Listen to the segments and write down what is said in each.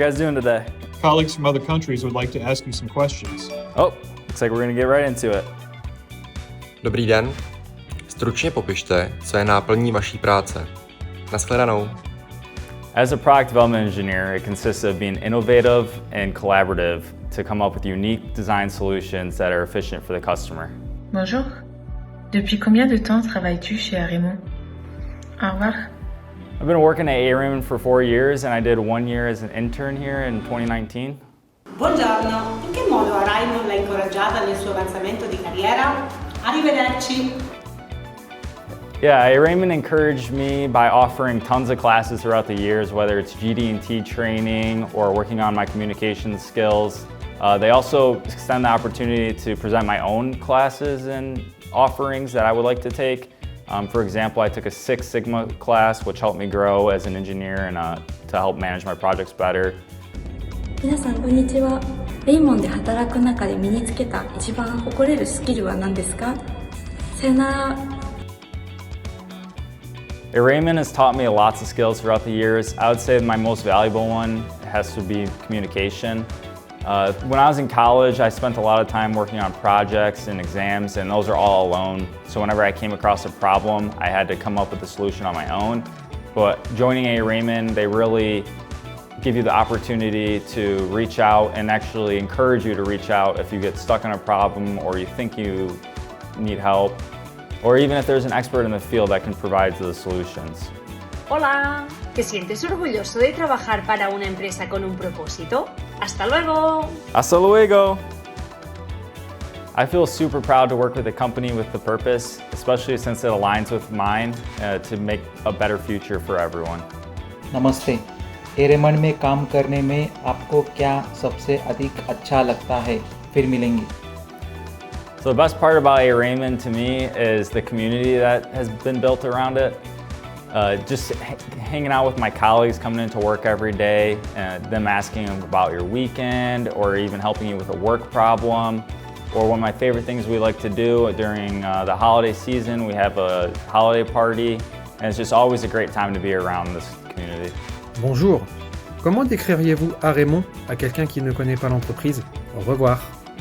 you guys doing today? Colleagues from other countries would like to ask you some questions. Oh, looks like we're gonna get right into it. Dobrý den. Stručně popište, co je náplní vaší práce. Nashledanou. As a product development engineer, it consists of being innovative and collaborative to come up with unique design solutions that are efficient for the customer. Bonjour. Depuis combien de temps travailles-tu chez Arimon? Au revoir. I've been working at A-Raymond for 4 years, and I did 1 year as an intern here in 2019. Buongiorno, in che modo Raymond l'ha incoraggiata nel suo avanzamento di carriera? Arrivederci! Yeah, A-Raymond encouraged me by offering tons of classes throughout the years, whether it's GD&T training or working on my communication skills. They also extend the opportunity to present my own classes and offerings that I would like to take. For example, I took a Six Sigma class, which helped me grow as an engineer and to help manage my projects better. 皆さんこんにちは。レイモンで働く中で身につけた一番誇れるスキルは何ですか？さよなら。A-Raymond has taught me lots of skills throughout the years. I would say my most valuable one has to be communication. When I was in college, I spent a lot of time working on projects and exams, and those are all alone. So whenever I came across a problem, I had to come up with a solution on my own. But joining A-Raymond, they really give you the opportunity to reach out and actually encourage you to reach out if you get stuck on a problem or you think you need help, or even if there's an expert in the field that can provide the solutions. Hola, ¿te sientes orgulloso de trabajar para una empresa con un propósito? ¡Hasta luego! Hasta luego! I feel super proud to work with a company with the purpose, especially since it aligns with mine to make a better future for everyone. नमस्ते। A-Raymond में काम करने में आपको क्या सबसे अधिक अच्छा लगता है? फिर मिलेंगे। So the best part about A-Raymond to me is the community that has been built around it. Just hanging out with my colleagues, coming into work every day, them asking about your weekend or even helping you with a work problem. Or one of my favorite things we like to do during the holiday season, we have a holiday party, and it's just always a great time to be around this community. Bonjour. Comment décririez-vous A-Raymond à quelqu'un qui ne connaît pas l'entreprise? Au revoir.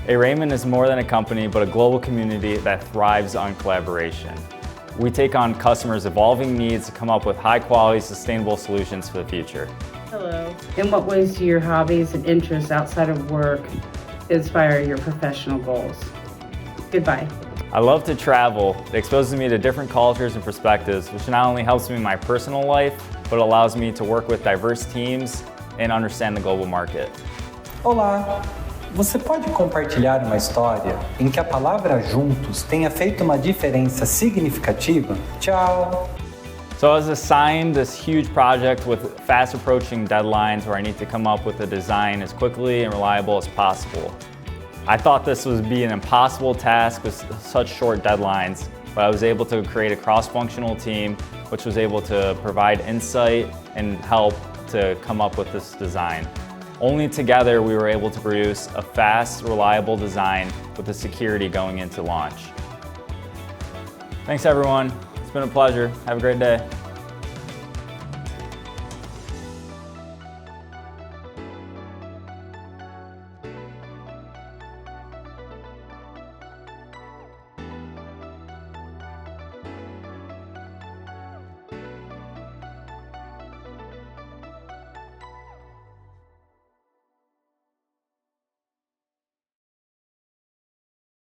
A-Raymond is more than a company, but a global community that thrives on collaboration. We take on customers' evolving needs to come up with high-quality, sustainable solutions for the future. Hello. In what ways do your hobbies and interests outside of work inspire your professional goals? Goodbye. I love to travel. It exposes me to different cultures and perspectives, which not only helps me in my personal life, but allows me to work with diverse teams and understand the global market. Olá! Você pode compartilhar uma história em que a palavra juntos tenha feito uma diferença significativa? Tchau! So I was assigned this huge project with fast approaching deadlines where I need to come up with a design as quickly and reliable as possible. I thought this would be an impossible task with such short deadlines, but I was able to create a cross-functional team which was able to provide insight and help to come up with this design. Only together we were able to produce a fast, reliable design with the security going into launch. Thanks everyone. It's been a pleasure. Have a great day.